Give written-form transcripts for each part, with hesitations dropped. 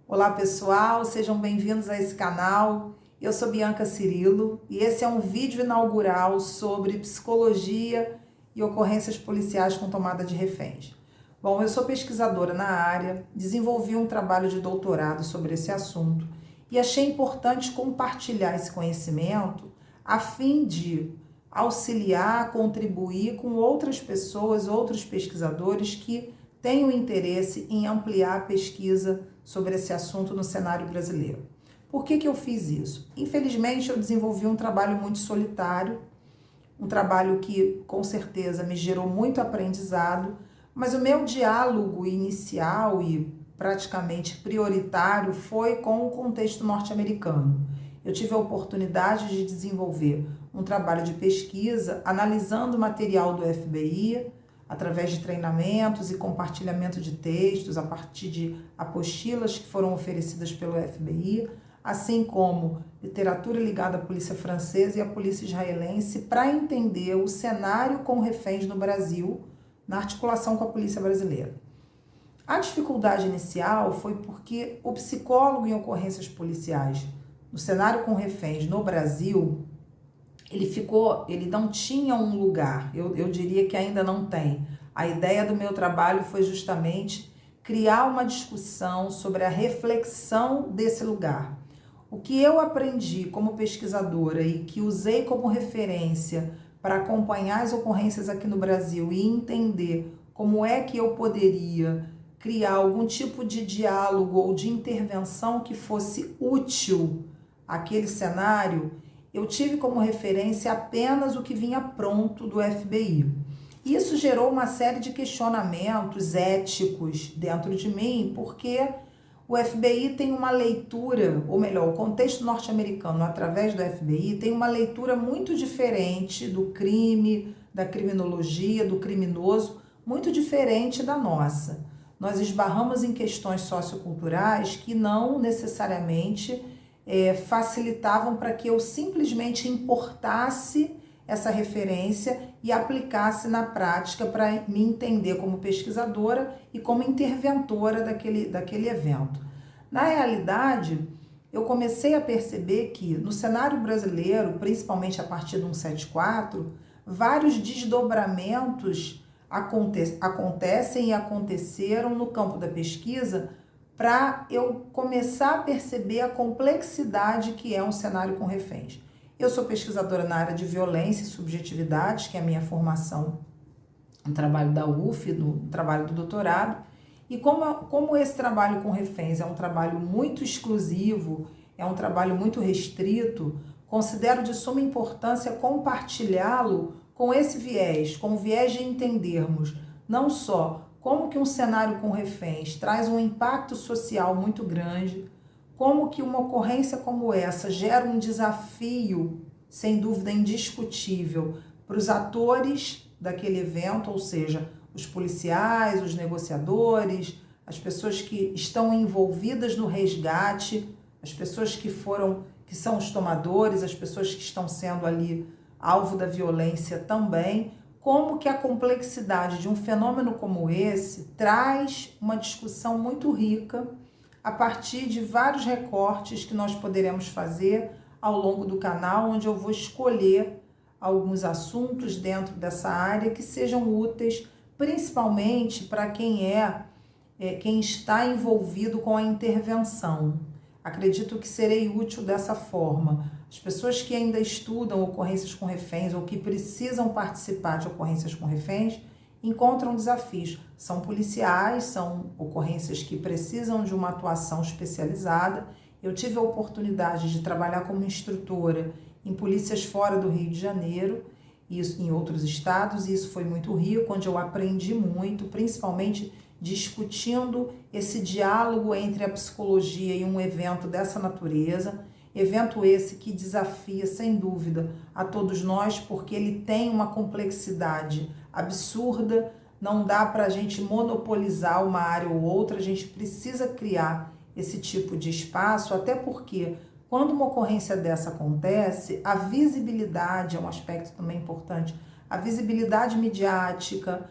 Olá pessoal, sejam bem-vindos a esse canal. Eu sou Bianca Cirilo e esse é um vídeo inaugural sobre psicologia e ocorrências policiais com tomada de reféns. Bom, eu sou pesquisadora na área, desenvolvi um trabalho de doutorado sobre esse assunto e achei importante compartilhar esse conhecimento a fim de auxiliar, contribuir com outras pessoas, outros pesquisadores que tenham interesse em ampliar a pesquisa sobre esse assunto no cenário brasileiro. Por que eu fiz isso? Infelizmente, eu desenvolvi um trabalho muito solitário, um trabalho que com certeza me gerou muito aprendizado, mas o meu diálogo inicial e praticamente prioritário foi com o contexto norte-americano. Eu tive a oportunidade de desenvolver um trabalho de pesquisa analisando o material do FBI, através de treinamentos e compartilhamento de textos a partir de apostilas que foram oferecidas pelo FBI, assim como literatura ligada à polícia francesa e à polícia israelense, para entender o cenário com reféns no Brasil, na articulação com a polícia brasileira. A dificuldade inicial foi porque o psicólogo em ocorrências policiais no cenário com reféns no Brasil, ele não tinha um lugar, eu diria que ainda não tem. A ideia do meu trabalho foi justamente criar uma discussão sobre a reflexão desse lugar. O que eu aprendi como pesquisadora e que usei como referência para acompanhar as ocorrências aqui no Brasil e entender como é que eu poderia criar algum tipo de diálogo ou de intervenção que fosse útil àquele cenário, eu tive como referência apenas o que vinha pronto do FBI. Isso gerou uma série de questionamentos éticos dentro de mim, porque o FBI tem uma leitura, ou melhor, o contexto norte-americano, através do FBI, tem uma leitura muito diferente do crime, da criminologia, do criminoso, muito diferente da nossa. Nós esbarramos em questões socioculturais que não necessariamente facilitavam para que eu simplesmente importasse essa referência e aplicasse na prática para me entender como pesquisadora e como interventora daquele evento. Na realidade, eu comecei a perceber que no cenário brasileiro, principalmente a partir do 174, vários desdobramentos acontecem e aconteceram no campo da pesquisa para eu começar a perceber a complexidade que é um cenário com reféns. Eu sou pesquisadora na área de violência e subjetividade, que é a minha formação no trabalho da UF, no trabalho do doutorado, e como esse trabalho com reféns é um trabalho muito exclusivo, é um trabalho muito restrito, considero de suma importância compartilhá-lo com esse viés, com o viés de entendermos não só como que um cenário com reféns traz um impacto social muito grande, como que uma ocorrência como essa gera um desafio, sem dúvida indiscutível, para os atores daquele evento, ou seja, os policiais, os negociadores, as pessoas que estão envolvidas no resgate, as pessoas que são os tomadores, as pessoas que estão sendo ali alvo da violência também, como que a complexidade de um fenômeno como esse traz uma discussão muito rica a partir de vários recortes que nós poderemos fazer ao longo do canal, onde eu vou escolher alguns assuntos dentro dessa área que sejam úteis, principalmente para quem está envolvido com a intervenção. Acredito que serei útil dessa forma. As pessoas que ainda estudam ocorrências com reféns ou que precisam participar de ocorrências com reféns encontram desafios. São policiais, são ocorrências que precisam de uma atuação especializada. Eu tive a oportunidade de trabalhar como instrutora em polícias fora do Rio de Janeiro e em outros estados, e isso foi muito rico, onde eu aprendi muito, principalmente discutindo esse diálogo entre a psicologia e um evento dessa natureza. Evento esse que desafia, sem dúvida, a todos nós, porque ele tem uma complexidade absurda, não dá para a gente monopolizar uma área ou outra, a gente precisa criar esse tipo de espaço, até porque quando uma ocorrência dessa acontece, a visibilidade é um aspecto também importante, a visibilidade midiática,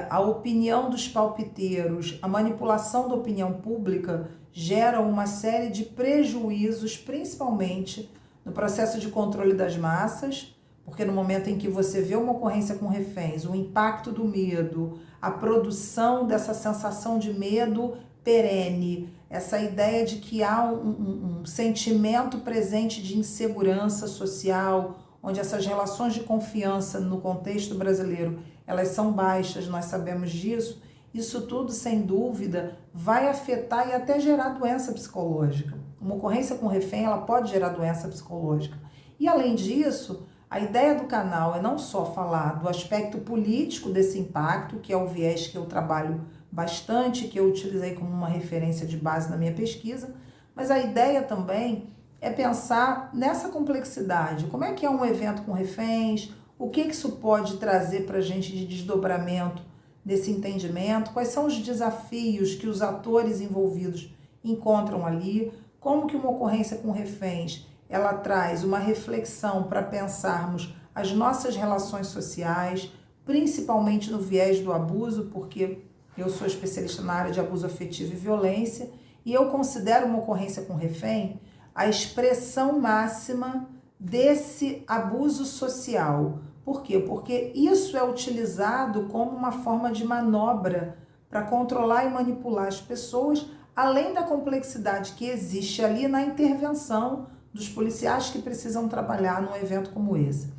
a opinião dos palpiteiros, a manipulação da opinião pública geram uma série de prejuízos, principalmente no processo de controle das massas, porque no momento em que você vê uma ocorrência com reféns, o impacto do medo, a produção dessa sensação de medo perene, essa ideia de que há um sentimento presente de insegurança social, onde essas relações de confiança no contexto brasileiro, elas são baixas, nós sabemos disso, isso tudo, sem dúvida, vai afetar e até gerar doença psicológica. Uma ocorrência com refém, ela pode gerar doença psicológica. E, além disso, a ideia do canal é não só falar do aspecto político desse impacto, que é o viés que eu trabalho bastante, que eu utilizei como uma referência de base na minha pesquisa, mas a ideia também é pensar nessa complexidade. Como é que é um evento com reféns? O que isso pode trazer para a gente de desdobramento desse entendimento? Quais são os desafios que os atores envolvidos encontram ali? Como que uma ocorrência com reféns, ela traz uma reflexão para pensarmos as nossas relações sociais, principalmente no viés do abuso, porque eu sou especialista na área de abuso afetivo e violência, e eu considero uma ocorrência com refém a expressão máxima desse abuso social. Por quê? Porque isso é utilizado como uma forma de manobra para controlar e manipular as pessoas, além da complexidade que existe ali na intervenção dos policiais que precisam trabalhar num evento como esse.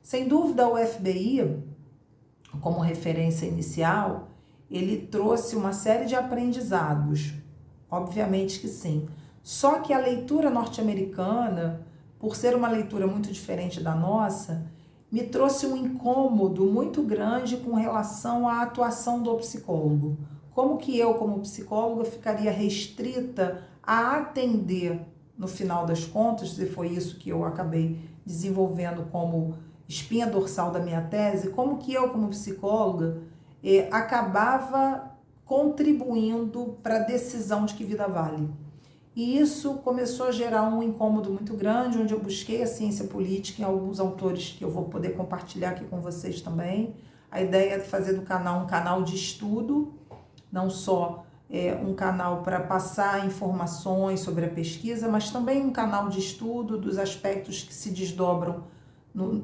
Sem dúvida, o FBI, como referência inicial, ele trouxe uma série de aprendizados, obviamente que sim. Só que a leitura norte-americana, por ser uma leitura muito diferente da nossa, me trouxe um incômodo muito grande com relação à atuação do psicólogo. Como que eu, como psicóloga, ficaria restrita a atender, no final das contas, e foi isso que eu acabei desenvolvendo como espinha dorsal da minha tese, como que eu, como psicóloga, acabava contribuindo para a decisão de que vida vale. E isso começou a gerar um incômodo muito grande, onde eu busquei a ciência política em alguns autores que eu vou poder compartilhar aqui com vocês também. A ideia é fazer do canal um canal de estudo, não só um canal para passar informações sobre a pesquisa, mas também um canal de estudo dos aspectos que se desdobram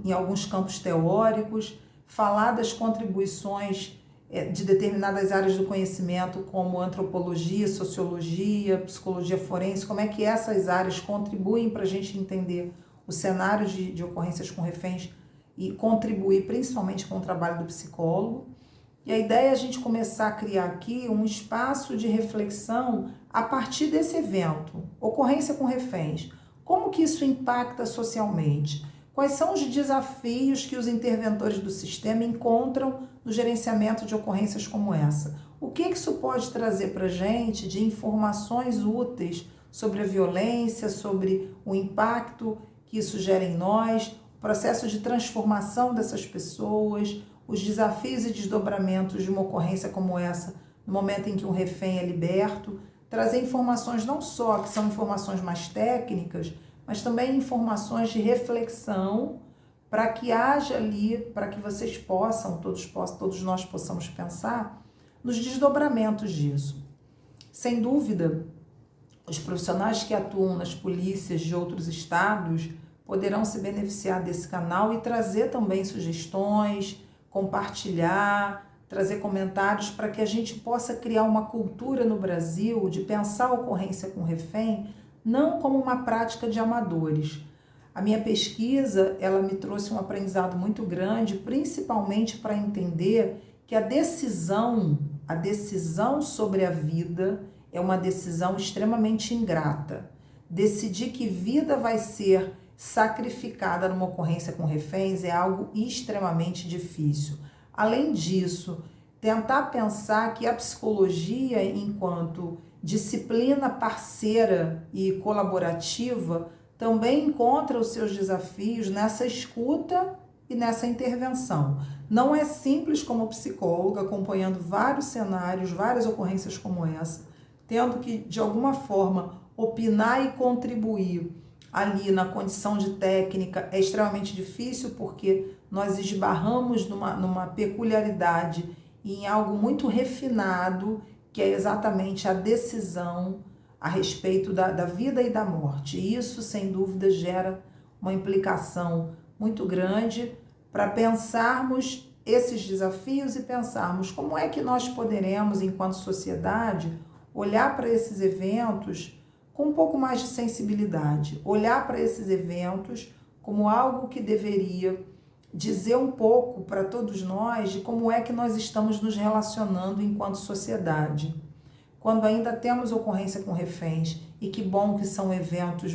em alguns campos teóricos, falar das contribuições de determinadas áreas do conhecimento, como antropologia, sociologia, psicologia forense, como é que essas áreas contribuem para a gente entender o cenário de ocorrências com reféns e contribuir principalmente com o trabalho do psicólogo. E a ideia é a gente começar a criar aqui um espaço de reflexão a partir desse evento, ocorrência com reféns. Como que isso impacta socialmente? Quais são os desafios que os interventores do sistema encontram no gerenciamento de ocorrências como essa? O que isso pode trazer para a gente de informações úteis sobre a violência, sobre o impacto que isso gera em nós, o processo de transformação dessas pessoas, os desafios e desdobramentos de uma ocorrência como essa, no momento em que um refém é liberto, trazer informações não só que são informações mais técnicas, mas também informações de reflexão para que haja ali, para que vocês possam, todos nós possamos pensar nos desdobramentos disso. Sem dúvida, os profissionais que atuam nas polícias de outros estados poderão se beneficiar desse canal e trazer também sugestões, compartilhar, trazer comentários para que a gente possa criar uma cultura no Brasil de pensar a ocorrência com refém não como uma prática de amadores. A minha pesquisa, ela me trouxe um aprendizado muito grande, principalmente para entender que a decisão sobre a vida é uma decisão extremamente ingrata. Decidir que vida vai ser sacrificada numa ocorrência com reféns é algo extremamente difícil. Além disso, tentar pensar que a psicologia, enquanto disciplina parceira e colaborativa, também encontra os seus desafios nessa escuta e nessa intervenção. Não é simples como psicóloga, acompanhando vários cenários, várias ocorrências como essa, tendo que, de alguma forma, opinar e contribuir ali na condição de técnica é extremamente difícil, porque nós esbarramos numa peculiaridade e em algo muito refinado, que é exatamente a decisão a respeito da vida e da morte. E isso, sem dúvida, gera uma implicação muito grande para pensarmos esses desafios e pensarmos como é que nós poderemos, enquanto sociedade, olhar para esses eventos com um pouco mais de sensibilidade, olhar para esses eventos como algo que deveria dizer um pouco para todos nós de como é que nós estamos nos relacionando enquanto sociedade. Quando ainda temos ocorrência com reféns, e que bom que são eventos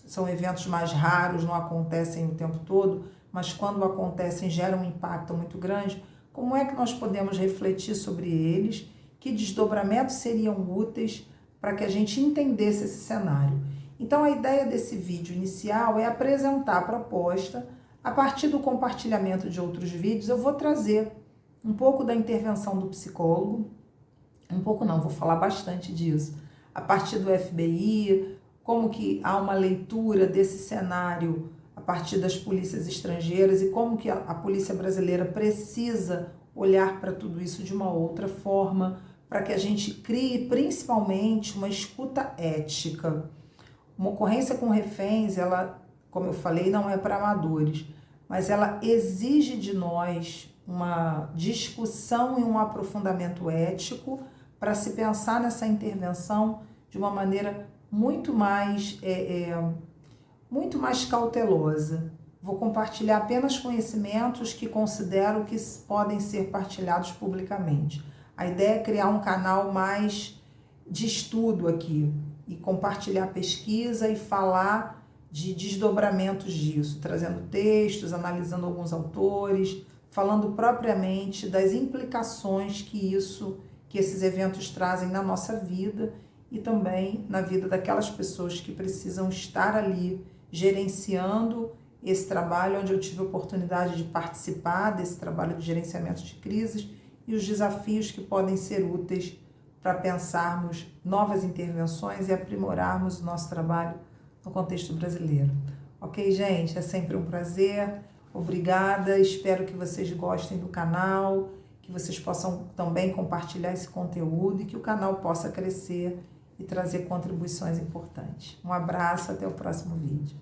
são eventos mais raros, não acontecem o tempo todo, mas quando acontecem geram um impacto muito grande, como é que nós podemos refletir sobre eles, que desdobramentos seriam úteis para que a gente entendesse esse cenário. Então, a ideia desse vídeo inicial é apresentar a proposta. A partir do compartilhamento de outros vídeos, eu vou trazer um pouco da intervenção do psicólogo, um pouco não, vou falar bastante disso, a partir do FBI, como que há uma leitura desse cenário a partir das polícias estrangeiras e como que a polícia brasileira precisa olhar para tudo isso de uma outra forma, para que a gente crie principalmente uma escuta ética. Uma ocorrência com reféns, ela, como eu falei, não é para amadores, mas ela exige de nós uma discussão e um aprofundamento ético para se pensar nessa intervenção de uma maneira muito mais cautelosa. Vou compartilhar apenas conhecimentos que considero que podem ser partilhados publicamente. A ideia é criar um canal mais de estudo aqui e compartilhar pesquisa e falar de desdobramentos disso, trazendo textos, analisando alguns autores, falando propriamente das implicações que esses eventos trazem na nossa vida e também na vida daquelas pessoas que precisam estar ali gerenciando esse trabalho, onde eu tive a oportunidade de participar desse trabalho de gerenciamento de crises e os desafios que podem ser úteis para pensarmos novas intervenções e aprimorarmos o nosso trabalho no contexto brasileiro. Ok, gente? É sempre um prazer. Obrigada. Espero que vocês gostem do canal, que vocês possam também compartilhar esse conteúdo e que o canal possa crescer e trazer contribuições importantes. Um abraço, até o próximo vídeo.